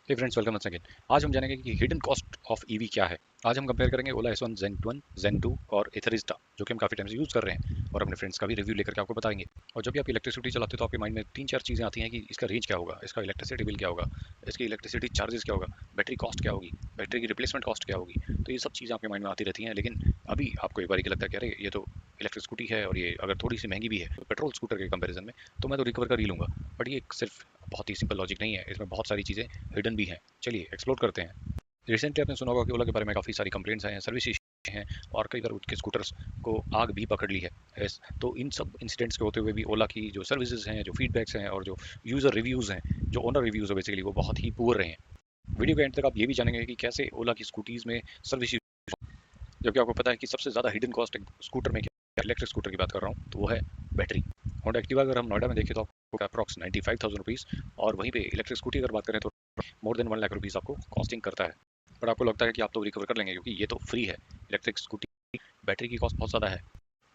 हे friends, welcome once again. आज हम जानेंगे कि हिडन कॉस्ट ऑफ ईवी क्या है। आज हम कंपेयर करेंगे ओला S1 Zen 1 Zen 2 और एथरिस्टा, जो कि हम काफ़ी टाइम से यूज़ कर रहे हैं, और अपने फ्रेंड्स का भी रिव्यू लेकर के आपको बताएंगे। और जब भी आप इलेक्ट्रिसिटी चलाते हो तो आपके माइंड में तीन चार चीज़ें आती हैं कि इसका रेंज क्या होगा, इसका इलेक्ट्रिसिटी बिल क्या होगा, इसकी इलेक्ट्रिसिटी चार्जेस क्या होगा, बैटरी कॉस्ट क्या होगी, बैटरी की रिप्लेसमेंट कॉस्ट क्या होगी। तो ये सब चीज़ें आपके माइंड में आती रहती हैं। लेकिन अभी आपको एक बार लगता है कि अरे ये तो इलेक्ट्रिक स्कूटी है, और ये अगर थोड़ी सी महंगी भी है तो पेट्रोल स्कूटर के कंपेरिजन में, तो मैं तो रिकवर कर ही लूँगा। बट ये सिर्फ बहुत ही सिंपल लॉजिक नहीं है, इसमें बहुत सारी चीज़ें हिडन भी हैं। चलिए एक्सप्लोर करते हैं। रिसेंटली आपने सुना होगा कि ओला के बारे में काफ़ी सारी कंप्लेंट्स हैं, सर्विस इश्यू हैं, और कई बार उसके स्कूटर्स को आग भी पकड़ ली है। यस, तो इन सब इंसिडेंट्स के होते हुए भी ओला की जो सर्विसेज हैं, जो फीडबैक्स हैं, और जो यूज़र रिव्यूज़ हैं, जो ओनर रिव्यूज़ है बेसिकली, वो बहुत ही पुअर रहे हैं। वीडियो के एंड तक आप ये भी जानेंगे कि कैसे ओला की स्कूटीज़ में सर्विस, जबकि आपको पता है कि सबसे ज़्यादा हिडन कॉस्ट स्कूटर में क्या, इलेक्ट्रिक स्कूटर की बात कर रहा हूँ, तो वो है बैटरी। होंडा एक्टिवा अगर हम नोएडा में देखें तो आपको अप्रॉक्स 95,000 रुपीज़, और वहीं पे इलेक्ट्रिक स्कूटी अगर बात करें तो मोर देन 1 लाख रुपीज़ आपको कॉस्टिंग करता है। पर आपको लगता है कि आप तो रिकवर कर लेंगे क्योंकि ये तो फ्री है। इलेक्ट्रिक स्कूटी बैटरी की कॉस्ट बहुत ज़्यादा है,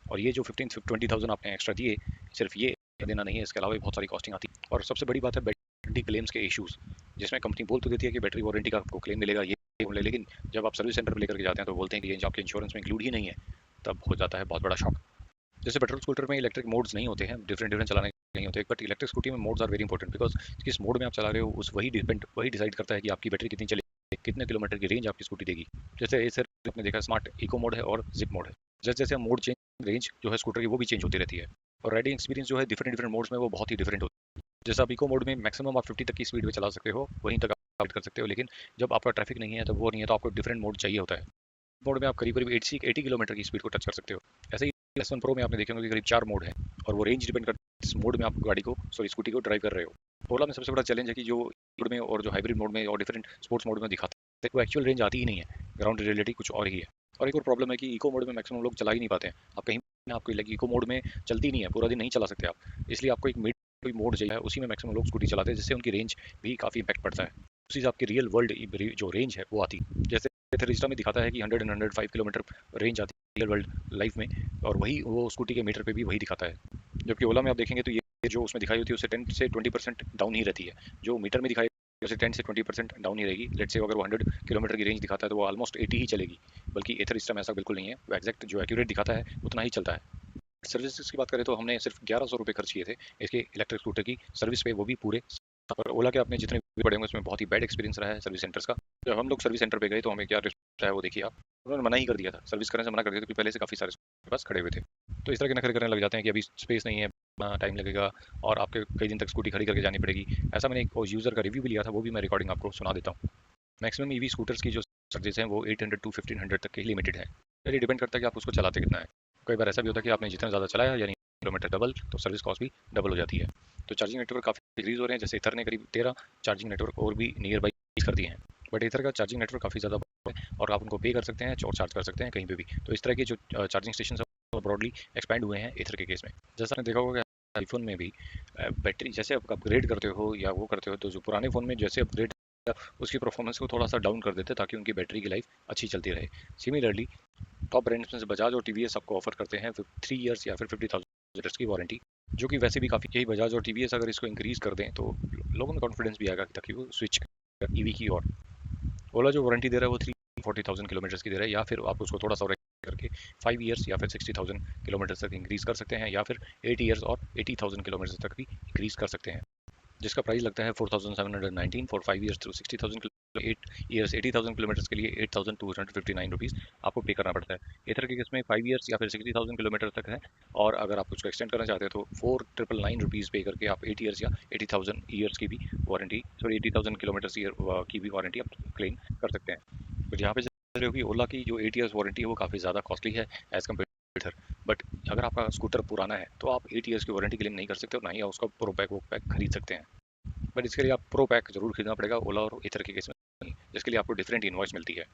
और ये जो 15-20,000 आपने एक्स्ट्रा दिए, सिर्फ ये देना नहीं है, इसके अलावा भी बहुत सारी कॉस्टिंग आती है। और सबसे बड़ी बात है वारंटी क्लेम्स के इश्यूज़, जिसमें कंपनी बोल तो देती है कि बैटरी वारंटी का आपको क्लेम मिलेगा, ये मिलेगा, लेकिन जब आप सर्विस सेंटर पर लेकर के जाते हैं तो बोलते हैं कि ये आपके इंश्योरेंस में इंक्लूड ही नहीं है। तब हो जाता है बहुत बड़ा शॉक। जैसे पेट्रोल स्कूटर में इलेक्ट्रिक मोड्स नहीं होते हैं, डिफरेंट डिफरेंट चलाने नहीं होते, बट इलेक्ट्रिक स्कूटी में modes are very important, because किस मोड में आप चला रहे हो उस वही डिसाइड करता है कि आपकी बैटरी कितनी चलेगी, कितने किलोमीटर की रेंज आपकी स्कूटी देगी। जैसे सर आपने देखा, स्मार्ट इको मोड है और जिप मोड है। जैसे जैसे हम मोड चेंज, रेंज जो है स्कूटर की वो भी चेंज होती रहती है, और राइडिंग एक्सपीरियंस जो है डिफरेंट डिफरेंट मोड्स में वो बहुत ही डिफरेंट होता है। जैसे आप इको मोड में मैक्सिमम आप 50 तक की स्पीड में चला सकते हो, वहीं तक आप कर सकते हो, लेकिन जब आपका ट्रैफिक नहीं है, तो वो नहीं है, तो आपको डिफरेंट मोड चाहिए होता है। मोड में आप करीब करीब 80 किलोमीटर की स्पीड को टच कर सकते हो। ऐसे ही S1 प्रो में आपने देखे होंगे कि करीब 4 मोड है, और वो रेंज डिपेंड करता है इस मोड में आप गाड़ी को, सॉरी स्कूटी को ड्राइव कर रहे हो। ओला में सबसे बड़ा चैलेंज है कि जो मोड में और जो हाइब्रिड मोड में और डिफरेंट स्पोर्ट्स मोड में दिखाते हैं, वो एक्चुअल रेंज आती ही नहीं है, ग्राउंड रियलिटी कुछ और ही है। और एक और प्रॉब्लम है कि इको मोड में मैक्सिमम लोग चला ही नहीं पाते हैं। आप कहीं आपको लगे इको मोड में चलती नहीं है, पूरा दिन नहीं चला सकते आप, इसलिए आपको एक मिड कोई मोड चाहिए, उसी में मैक्सिमम लोग स्कूटी चलाते हैं, जिससे उनकी रेंज भी काफ़ी इम्पैक्ट पड़ता है। उसी से आपकी रियल वर्ल्ड जो रेंज है वो आती है। जैसे थेरिस्टा में दिखाता है कि 100 एंड 105 किलोमीटर रेंज आती है रियल वर्ल्ड लाइफ में, और वही वो स्कूटी के मीटर पे भी वही दिखाता है। जबकि ओला में आप देखेंगे तो ये जो उसमें दिखाई होती है उससे 10 से 20% डाउन ही रहती है, जो मीटर में दिखाई उसे 10 से 20% डाउन ही रहेगी। लेट्स से अगर वो 100 किलोमीटर की रेंज दिखाता है तो वो ऑलमोस्ट 80 ही चलेगी। बल्कि एथर में ऐसा बिल्कुल नहीं है, वो एक्जैक्ट जो एक्यूरेट दिखाता है उतना ही चलता है। सर्विसेज की बात करें तो हमने सिर्फ 1100 रुपये खर्च किए थे इसके इलेक्ट्रिक स्कूटर की सर्विस पे, वो भी पूरे। और ओला के आपने जितने भी पड़े होंगे उसमें बहुत ही बैड एक्सपीरियंस रहा है सर्विस सेंटर्स का। जब हम लोग सर्विस सेंटर पे गए तो हमें क्या रिस्पॉन्स है वो देखिए आप। उन्होंने मना ही कर दिया था, सर्विस करने से मना कर दिया था, क्योंकि पहले से काफ़ी सारे के पास खड़े हुए थे। तो इस तरह के नखरे करने लग जाते हैं कि अभी स्पेस नहीं है, टाइम लगेगा, और आपके कई दिन तक स्कूटी खड़ी करके जानी पड़ेगी। ऐसा मैंने एक यूज़र का रिव्यू भी लिया था, वो भी मैं रिकॉर्डिंग आपको सुना देता हूँ। मैक्सिमम ईवी स्कूटर्स की जो चार्जेस हैं वो 800 टू 1500 तक के ही लिमिटेड है। ये डिपेंड करता है कि आप उसको चलाते कितना है। कई बार ऐसा भी होता है कि आपने जितना ज़्यादा चलाया, यानी किलोमीटर डबल, तो सर्विस कॉस्ट भी डबल हो जाती है। तो चार्जिंग नेटवर्क काफ़ी इंक्रीज हो रहे हैं, जैसे इथर ने करीब 13 चार्जिंग नेटवर्क और भी नियर बाई कर दिए हैं। बट इथर का चार्जिंग नेटवर्क काफ़ी ज़्यादा है, और आप उनको पे कर सकते हैं और चार्ज कर सकते हैं कहीं पे भी। तो इस तरह के जो चार्जिंग स्टेशन ब्रॉडली एक्सपैंड हुए हैं इथर के केस में। जैसा आपने देखा होगा आईफोन में भी बैटरी जैसे आप अपग्रेड करते हो या वो करते हो, तो जो पुराने फ़ोन में जैसे अपग्रेड उसकी परफॉर्मेंस को थोड़ा सा डाउन कर देते ताकि उनकी बैटरी की लाइफ अच्छी चलती रहे। सिमिलरली टॉप ब्रांड्स में से बजाज और टीवीएस आपको ऑफर करते हैं 3 इयर्स या फिर 50,000 की वारंटी, जो कि वैसे भी काफ़ी। यही बजाज और टीवीएस अगर इसको इंक्रीज कर दें तो लोगों में कॉन्फिडेंस भी आएगा ताकि वो स्विच कर ईवी की ओर। ओला जो वारंटी दे रहा है वो 340,000 किलोमीटर की दे रहा है, या फिर आप उसको थोड़ा सा करके 5 इयर्स या फिर 60,000 किलोमीटर तक इंक्रीज कर सकते हैं, या फिर 8 इयर्स और 80,000 किलोमीटर तक भी इंक्रीज कर सकते हैं, जिसका प्राइस लगता है 4719 for 5 years through 60,000, 8 years 80,000 kilometre के लिए 8,259 रुपीज़ आपको पे करना पड़ता है। इधर के केस में 5 इयर्स या फिर 60,000 किलोमीटर तक है, और अगर आप उसको एक्सटेंड करना चाहते हैं तो 4,999 रुपीज़ पे करके आप 8 इयर्स या 80,000 ईयर्स की भी वारंटी, सॉरी 80,000 किलोमीटर ईयर की भी वारंटी आप क्लेम कर सकते हैं। बट यहाँ पे जैसे होगी ओला की जो 8 इयर्स वारंटी है वो काफ़ी ज़्यादा कॉस्टली है एज कम्पेयर इधर। बट अगर आपका स्कूटर पुराना है तो आप 8 इयर्स की वारंटी क्लेम नहीं कर सकते, और ना ही उसका प्रो पैक वो पैक खरीद सकते हैं। बट इसके लिए आप प्रो पैक जरूर खरीदना पड़ेगा ओला और इथर के केस में, जिसके लिए आपको डिफरेंट इनवॉइस मिलती है।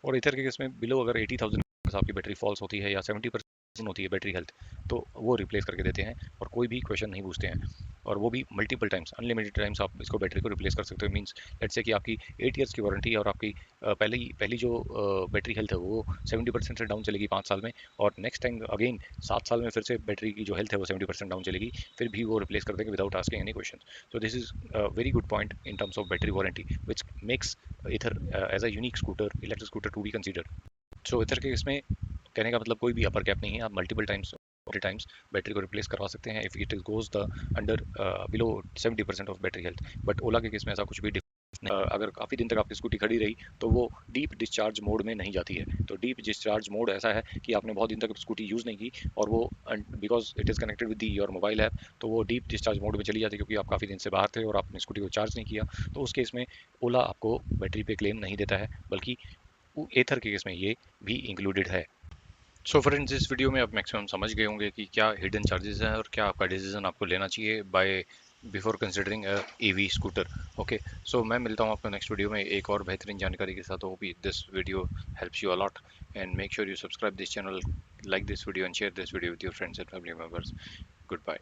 और इथर के केस में बिलो अगर 80,000 आपकी बैटरी फॉल्स होती है या 70% होती है बैटरी हेल्थ, तो वो रिप्लेस करके देते हैं और कोई भी क्वेश्चन नहीं पूछते हैं, और वो भी मल्टीपल टाइम्स, अनलिमिटेड टाइम्स आप इसको बैटरी को रिप्लेस कर सकते हो। मींस लेट्स से कि आपकी 8 ईयर्स की वारंटी है और आपकी पहली जो बैटरी हेल्थ है वो 70% से डाउन चलेगी 5 साल में, और नेक्स्ट टाइम अगेन 7 साल में फिर से बैटरी की जो हेल्थ है वो 70% डाउन चलेगी, फिर भी वो रिप्लेस कर देंगे without asking any question. So this is very good point in terms of battery warranty which makes Ather as a unique scooter, electric scooter to be consider. So इधर के इसमें कहने का मतलब कोई भी अपर कैप नहीं है, आप मल्टीपल टाइम्स बैटरी को रिप्लेस करवा सकते हैं if it goes the under below 70% of battery health. But Ola के केस में ऐसा कुछ भी अगर काफ़ी दिन तक आपकी स्कूटी खड़ी रही तो वो डीप डिस्चार्ज मोड में नहीं जाती है। तो डीप डिस्चार्ज मोड ऐसा है कि आपने बहुत दिन तक स्कूटी यूज़ नहीं की और वो because it is connected with your mobile app, तो वो डीप डिस्चार्ज मोड में चली जाती है क्योंकि आप काफ़ी दिन से बाहर थे और आपने स्कूटी को चार्ज नहीं किया। तो उस केस में ओला आपको बैटरी पे क्लेम नहीं देता है, बल्कि एथर के केस में ये भी इंक्लूडेड है। सो फ्रेंड्स, इस वीडियो में आप मैक्सिमम समझ गए होंगे कि क्या हिडन चार्जेस हैं और क्या आपका डिसीजन आपको लेना चाहिए buy before considering a EV scooter. Okay, so मैं मिलता हूँ आपको नेक्स्ट वीडियो में एक और बेहतरीन जानकारी के साथ। Hope this video helps you a lot and make sure you subscribe this channel, like this video and share this video with your friends and family members. Goodbye.